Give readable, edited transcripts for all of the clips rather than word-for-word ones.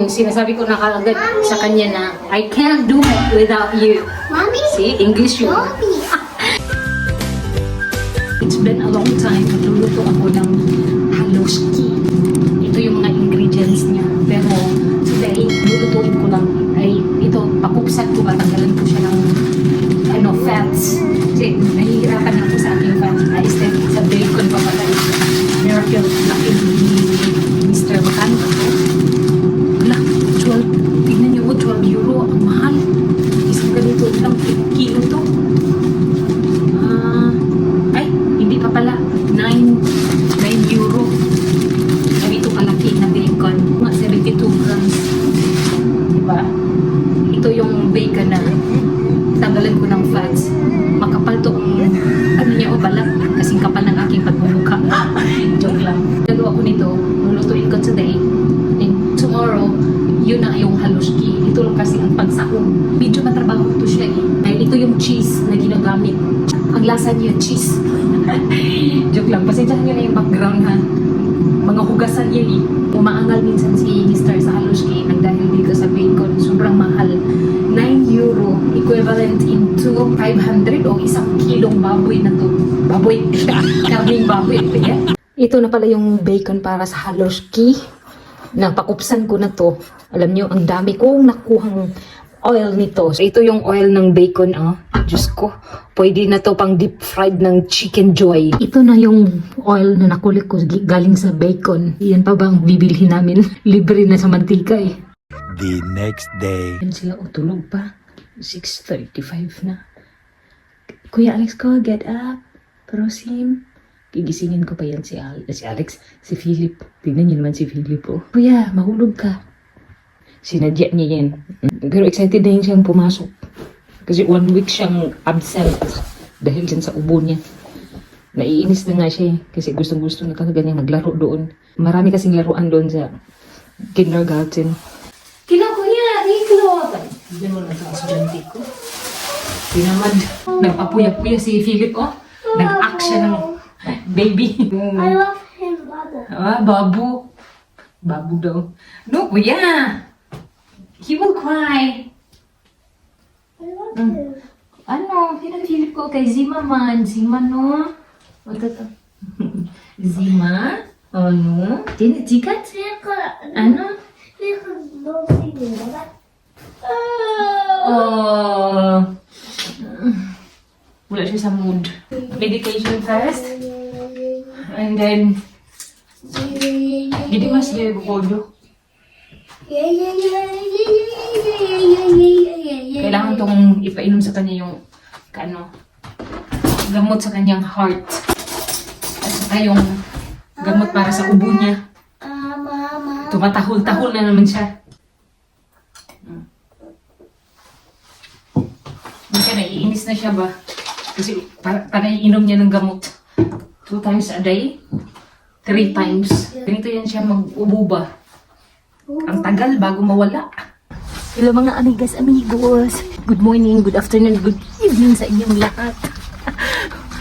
Sinasabi ko na kaagad sa kanya na I can't do it without you. Mommy? See, English yun. Mommy? It's been a long time. Nagluluto ako ng haluski. Ito yung mga ingredients niya. Pero today, lulutuin ko lang ay ito, pakupsat ko ba, tanggalan ko siya ng fats. Kasi nahihirapan ako sa aking fats. Instead, sa bacon pa pala. Miracle laki ni Mr. Bacano. Wala, 12. Tingnan niyo mo, 12 euro. Ang mahal. Isang ganito lang, kilo to. Hindi pa pala. 9 euro. Ganito kalaki na bacon. Mga 72 grams. Diba? Ito yung bacon na tanggalan ko ng fats. Makapal to ang niya o balat. Kasing kapal ng aking pagmumukha. Joke lang. Gagawa ko nito. Lulutuin ko today. And tomorrow, yun na yung haluski. Ito lang kasi ang pagsahog. Medyo matrabaho to siya eh. Dahil ito yung cheese na ginagamit. Ang lasa niya, cheese. Joke lang. Pasensyahan nyo na yung background ha. Mga hugasan yan eh. Umaangal minsan si Mr. sa haluski dahil dito sa bacon. Sobrang mahal. 9 euro. Equivalent into 500 o isang kilong baboy na to. Baboy. Kabing baboy. Ito na pala yung bacon para sa haluski. Napakupsan ko na to. Alam nyo, ang dami kong nakuhang oil nito. So, ito yung oil ng bacon, oh. Diyos ko. Pwede na to pang deep fried ng chicken joy. Ito na yung oil na nakulik ko galing sa bacon. Yan pa ba ang bibilhin namin? Libre na sa mantika eh. The next day. Yan sila, oh, tulog pa. 6:35 na. Kuya Alex ko, get up. Prosim. Gigisingin ko pa yan si Alex, si Philip. Tignan niyo naman si Philip, oh. Kuya, mahulog ka. Sinadya niya yan. Pero excited na yun siyang pumasok. Kasi 1 week siyang absent dahil dyan sa ubo niya. Naiinis na nga siya kasi gustong-gusto na talaga niya maglaro doon. Marami kasing laruan doon sa kindergarten. Kuya, Rico! Diyan mo na sa asulante ko. Pinamad. Nagpapuya-puya si Philip, oh. Nag-act siya ng baby. I love him, Baba. Babu. Babu daw. No, kuya. He will cry. I love him. Ano? Pinag-Philip ko kay Zima man. Zima, no? O, ito. Zima? Ano? Tikat? Ano? No singing, Baba. Oh. Wala siya sa mood. Medication first. And then, hindi mas di bukodo. Kailangan tong ipainom sa kanya yung gamot sa kanyang heart. At saka yung gamot para sa ubo niya. Tumatahol-tahol na naman siya. Minsan naiinis na siya ba? Kasi para iinom niya ng gamot. 2 times a day. 3 times. Ganito yan siya mag-ubo ba? Ang tagal bago mawala. Hello mga amigas, amigos. Good morning, good afternoon, good evening sa inyong lahat.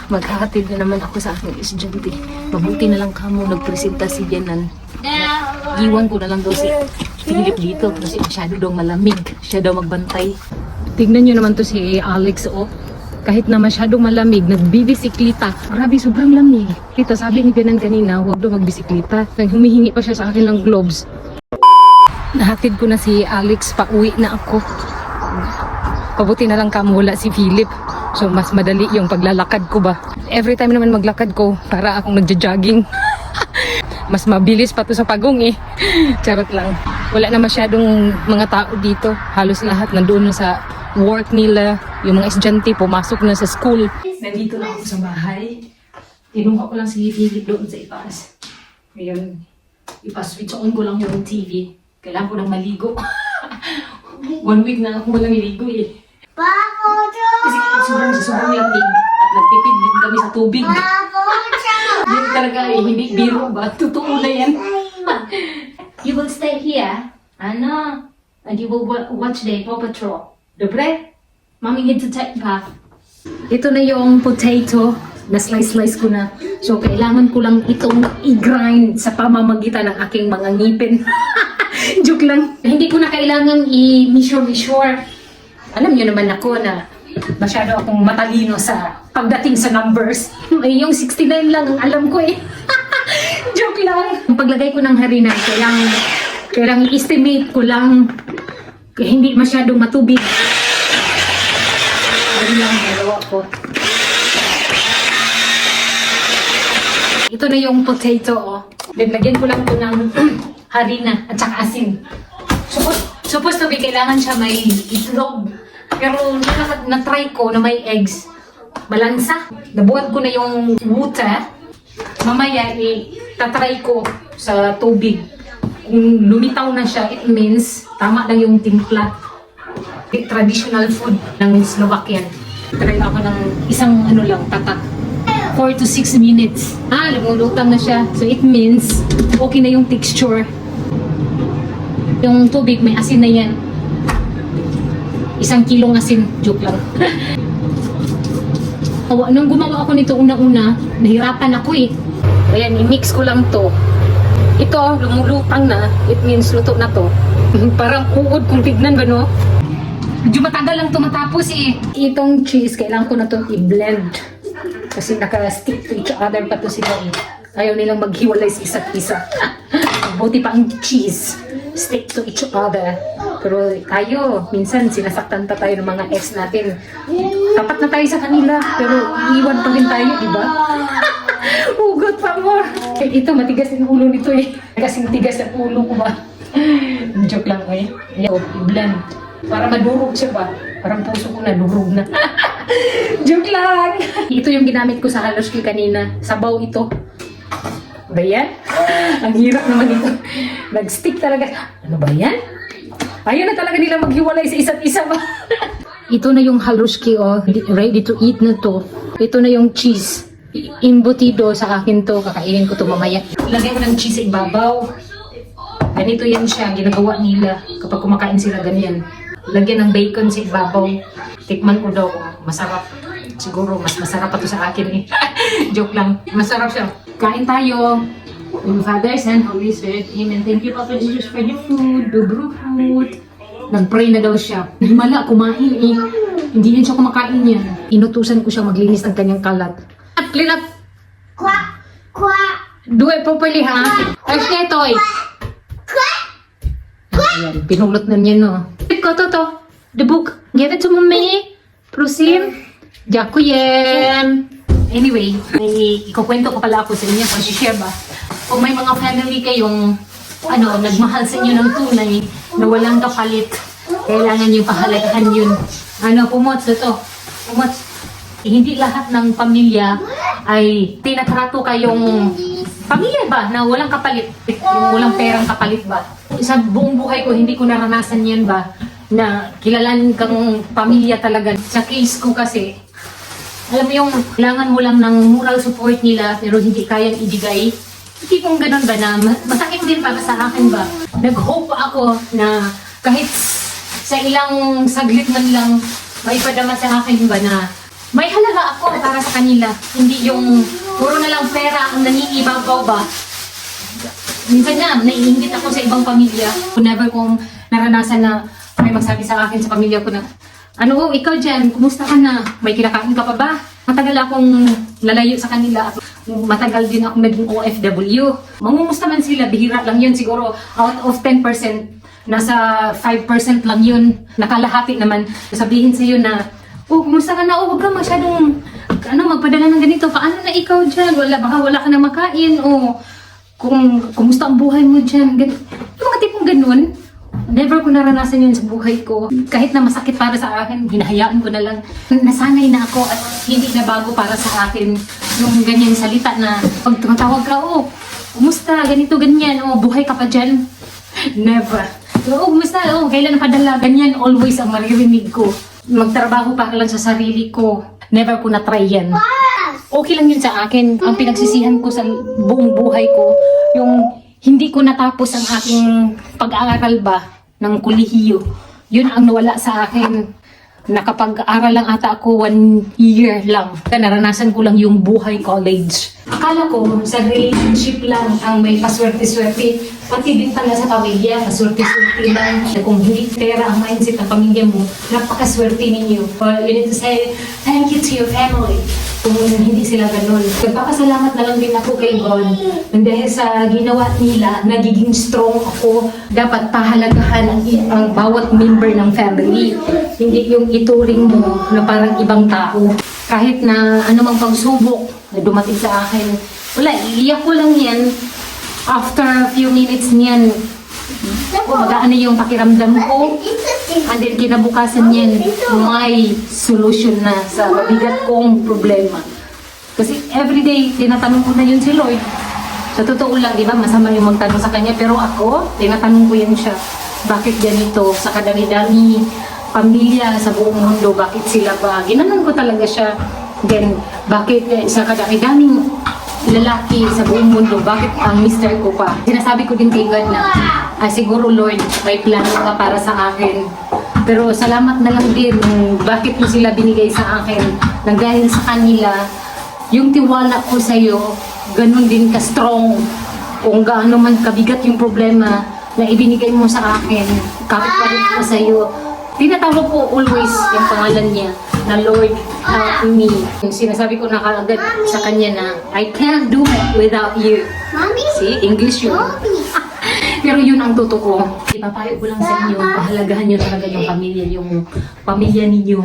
Maghahatid na naman ako sa aking estudyante. Mabuti na lang kamo nagpresenta si Janan. Iwan ko na lang daw si Philip dito kasi masyado daw malamig. Siya daw magbantay. Tignan nyo naman to si Alex, oh. Kahit na masyadong malamig, nagbibisiklita. Grabe, sobrang lamig. Kita, sabi ni Janan kanina, huwag daw magbisiklita. Humihingi pa siya sa akin ng gloves. Nahatid ko na si Alex, pauwi na ako. Pabuti na lang wala si Philip. So mas madali yung paglalakad ko ba. Every time naman maglakad ko, para akong nagja-jogging. Mas mabilis pa to sa pagong eh. Charot lang. Wala na masyadong mga tao dito. Halos lahat nandoon na sa work nila. Yung mga estudyante pumasok na sa school. Nandito na ako sa bahay. Tinungka ko lang si Philip doon sa itaas. Ngayon, ipa-switch on ko lang yung TV. Kailangan ko nang maligo. 1 week na ako walang iligo eh. Kasi sobrang lamig. At nagtipid din kami sa tubig. Yun talaga eh, hindi biro ba? Totoo na yan. You will stay here. Ano? And you will watch the Paw Patrol. Dobre? Mommy need to take bath. Ito na yung potato. Na-slice ko na. So, kailangan ko lang itong i-grind sa pamamagitan ng aking mga ngipin. Joke lang. Hindi ko na kailangan i-measure. Alam niyo naman ako na masyado akong matalino sa pagdating sa numbers. Ay, yung 69 lang ang alam ko eh. Joke lang. Ang paglagay ko ng harina, kailangan i-estimate ko lang hindi masyadong matubig. Ano lang nagawa ko. Ito na yung potato, oh. Then, lagyan ko lang ito ng harina at saka asin. Supposed to be, kailangan siya may itlog. Pero na-try ko na may eggs. Balansa. Nabuhat ko na yung water. Mamaya, tatry ko sa tubig. Kung lumitaw na siya, it means tama lang yung timpla. Traditional food ng Slovakian. Try ako ng isang tatak. 4 to 6 minutes. Lumulutang na siya. So it means okay na yung texture. Yung tubig, may asin na yan. 1 kilong asin. Joke lang. Nung gumawa ako nito una-una, nahirapan ako eh. Ayan, i-mix ko lang to. Ito, lumulutang na. It means luto na to. Parang uod kung tignan ba, no? Medyo matagal lang to matapos eh. Itong cheese, kailangan ko na to i-blend. Kasi naka-stick to each other pa to sila eh. Ayaw nilang maghiwalay sa isa't isa. Buti pa ang cheese. Stick to each other. Pero tayo, minsan sinasaktan pa tayo ng mga ex natin. Tapat na tayo sa kanila, pero iiwan pa rin tayo, di ba? Hugot pa more. Ito, matigas yung ulo nito eh. Kasing tigas ang ulo ko ba? Joke lang eh. I-blend. Para madurog siya ba? Parang puso ko na, durog na. Joke lang! Ito yung ginamit ko sa haloshki kanina. Sabaw ito. Ba yan? Ang hirap naman ito. Nag-stick talaga. Ano ba yan? Ayaw na talaga nila maghiwalay sa isa't isa ba? Ito na yung haloshki, oh. Ready to eat na to. Ito na yung cheese. Imbutido sa akin to. Kakainin ko to mamaya. Lagay ko ng cheese sa ibabaw. Ganito yan siya. Ginagawa nila kapag kumakain sila ganyan. Lagyan ng bacon sa ibabaw. Tikman ko daw kung masarap. Siguro mas masarap pa to sa akin eh. Joke lang. Masarap siya. Kain tayo. In the Father, Son, Holy Spirit. Amen. Thank you, Papa Jesus, for the food. Dobro food. Nag-pray na daw siya. Himala, kumain eh. Hindi yan siya kumakain yan. Inutusan ko siya maglinis ng kanyang kalat. Clean up. Quack, quack, Do it properly, ha? Touch na toy. Ayan, pinulot na niya, no? Ko to. The book. Give it to mommy. Prosim. Jakuyen. Anyway, ikukwento ko pala ako sa inyo kung share ba. Kung may mga family kayong nagmahal sa inyo ng tunay na walang kapalit, kailangan nyo pahalagahan yun. Pumots ito. Pumots. Hindi lahat ng pamilya ay tinatrato kayong pamilya ba na walang kapalit, yung walang perang kapalit ba. Sa buong buhay ko, hindi ko naranasan yan ba na kilalan kang pamilya talaga. Sa case ko kasi, alam mo yung kailangan mo lang ng moral support nila pero hindi kayang ibigay. Hindi kong ganun ba na masakit din para sa akin ba. Nag-hope ako na kahit sa ilang saglit man lang maipadama sa akin ba na may halaga ako para sa kanila. Hindi yung puro na lang pera ang nangiibabaw ba. Minsan na, naiingit ako sa ibang pamilya. Never kong naranasan na may magsabi sa akin sa pamilya ko na, ikaw dyan, kumusta ka na? May kinakain ka pa ba? Matagal akong lalayo sa kanila at matagal din akong naging OFW. Mangumusta man sila, bihira lang yun siguro. Out of 10%, nasa 5% lang yun. Nakalahati naman. Sabihin sa'yo na, kumusta ka na? Huwag ka masyadong, magpadala ng ganito. Paano na ikaw dyan? Baka wala ka na makain. Kumusta ang buhay mo dyan? Yung mga tipong ganun. Never ko naranasan yun sa buhay ko. Kahit na masakit para sa akin, hinahayaan ko na lang. Nasanay na ako at hindi na bago para sa akin yung ganyang salita na pag tumatawag ka, kumusta, ganito, ganyan, buhay ka pa dyan. Never. Kumusta, kailan napadala, ganyan, always ang maririnig ko. Magtrabaho para lang sa sarili ko. Never ko na-try yan. Okay lang yun sa akin. Ang pinagsisihan ko sa buong buhay ko, yung hindi ko natapos ang aking pag-aaral ba ng kolehiyo. Yun ang nawala sa akin. Nakapag-aral lang ata ako 1 year lang. Naranasan ko lang yung buhay college. Akala ko sa relationship lang ang may paswerte-swerte. Pati din pala sa pamilya, paswerte-swerte lang. Kung hindi pera ang mindset ng pamilya mo, napakaswerte ninyo. But you need to say, thank you to your family. Kung hindi sila ganun. Nagpapasalamat na lang din ako kay God. Dahil sa ginawa nila, nagiging strong ako. Dapat pahalagahan ang bawat member ng family. Hindi yung ituring mo na parang ibang tao. Kahit na anumang pagsubok na dumating sa akin, wala, iiyak ko lang yan. After a few minutes niyan, magaan na yung pakiramdam ko. And then kinabukasan niyan, may solution na sa mabigat kong problema. Kasi everyday, tinatanong ko na yun si Lord. Sa totoo lang, di ba, masama yung magtanong sa kanya. Pero ako, tinatanong ko yan siya. Bakit ganito? Sa kadami-dami pamilya sa buong mundo, bakit sila ba? Ginanon ko talaga siya. Then, bakit sa kadami-daming lalaki sa buong mundo, bakit ang mister ko pa? Sinasabi ko din kay God na, siguro Lord, may plano ka para sa akin. Pero salamat na lang din bakit mo sila binigay sa akin. Nang dahil sa kanila, yung tiwala ko sa iyo, ganun din ka-strong. Kung gaano man kabigat yung problema na ibinigay mo sa akin, kapit pa rin ako sa iyo. Tinatawag ko always yung pangalan niya na Lord, help me. Sinasabi ko na kaagad sa kanya na, I can't do it without you. Mommy? See, English yun. Pero yun ang totoo. Ipapayo ko lang sa inyo, pahalagahan nyo talaga yung pamilya ninyo.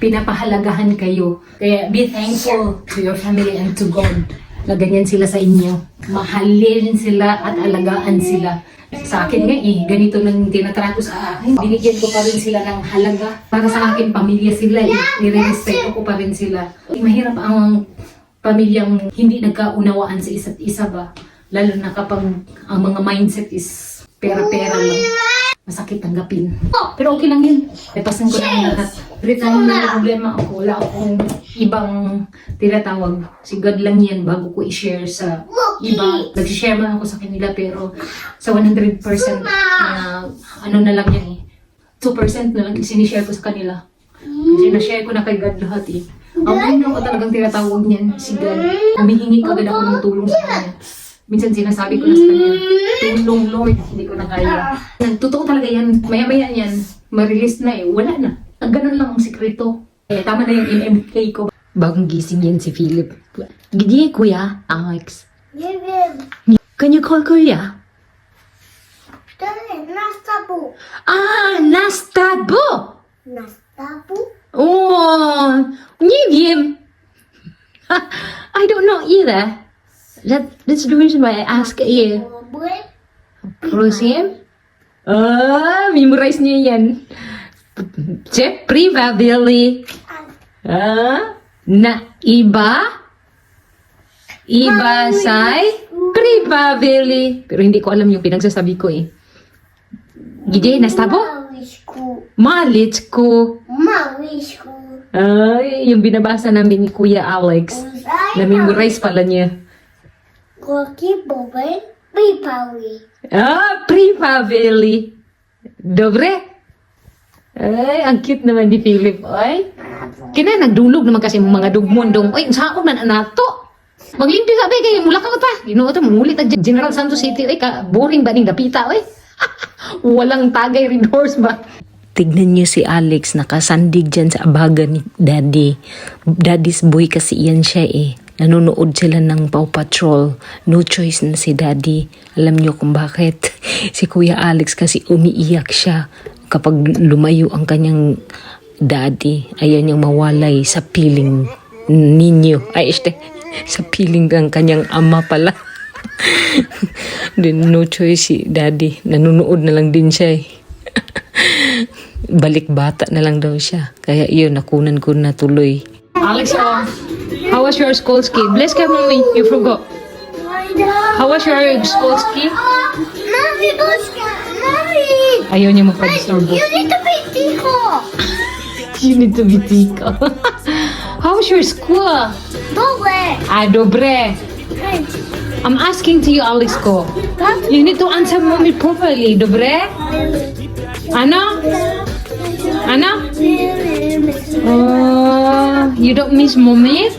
Pinapahalagahan kayo. Kaya be thankful to your family and to God na ganyan sila sa inyo. Mahalin sila at alagaan sila. Sa akin nga ganito nang tinatrato sa akin. Binigyan ko pa rin sila ng halaga. Para sa akin, pamilya sila nire-respeto ko pa rin sila. Mahirap ang pamilyang hindi nagkaunawaan sa isa't isa ba? Lalo na kapag ang mga mindset is pera-pera lang. Masakit tanggapin. Pero okay lang yun. Ipasan ko lang lahat. Every time na may problema ako, wala akong ibang tinatawag. Si God lang yan bago ko i-share sa iba. Nag-share man ako sa kanila pero sa 100% na ano na lang yan 2% na lang sinishare ko sa kanila. Kasi na-share ko na kay God lahat Ang una ko talagang tinatawag niyan, si God. Humihingi agad ako ng tulong sa kanya. Minsan sinasabi ko na sa kanya, tulong Lord, hindi ko na kaya. Totoo talaga yan, maya-maya yan, ma-release na wala na. Ganun lang ang sikreto. Tama na yung MMK ko. Bagong gising yan si Philip. Gidi, Kuya, Alex. Can you call Kuya? Nastabu. Nastabo! Nastabu? Nie wiem. I don't know either. That's the reason why I ask you. Prosim? Memorize niya yan. Check privabili. Na iba? Iba say privabili. Pero hindi ko alam yung pinagsasabi ko Gide, nastabo? Malitsko. Ay, yung binabasa namin ni Kuya Alex. Na-memorize pala niya. Privabili. Dobre? Ay, ang cute naman ni Philip. Ay, kina nagdulog naman kasi mga dugmondong. Ay, saan ko na nato? Maglimpyo sabi kayo, mula ka ta. Ginoo ito, mangulit ang General Santos City. Ay, boring ba ning dapita? Ay, walang tagay rin horse ba? Tignan niyo si Alex, nakasandig dyan sa abaga ni Daddy. Daddy's boy kasi yan siya Nanonood sila ng Paw Patrol. No choice na si Daddy. Alam niyo kung bakit? Si Kuya Alex kasi umiiyak siya kapag lumayo ang kanyang daddy. Ayaw niyang mawalay sa piling ninyo. Sa piling ng kanyang ama pala. Then no choice si Daddy. Nanonood na lang din siya Balik bata na lang daw siya. Kaya iyon, nakunan ko na tuloy. Alex, how was your school ski? Bless ka, mommy. You forgot. How was your school ski? Ayaw niya magpa-disturbo. You need to be Tico. You need to be tika. How was your school? Dobre. Dobre. I'm asking to you, Alex ko. You need to answer mommy properly. Dobre? Ano? You don't miss mommy?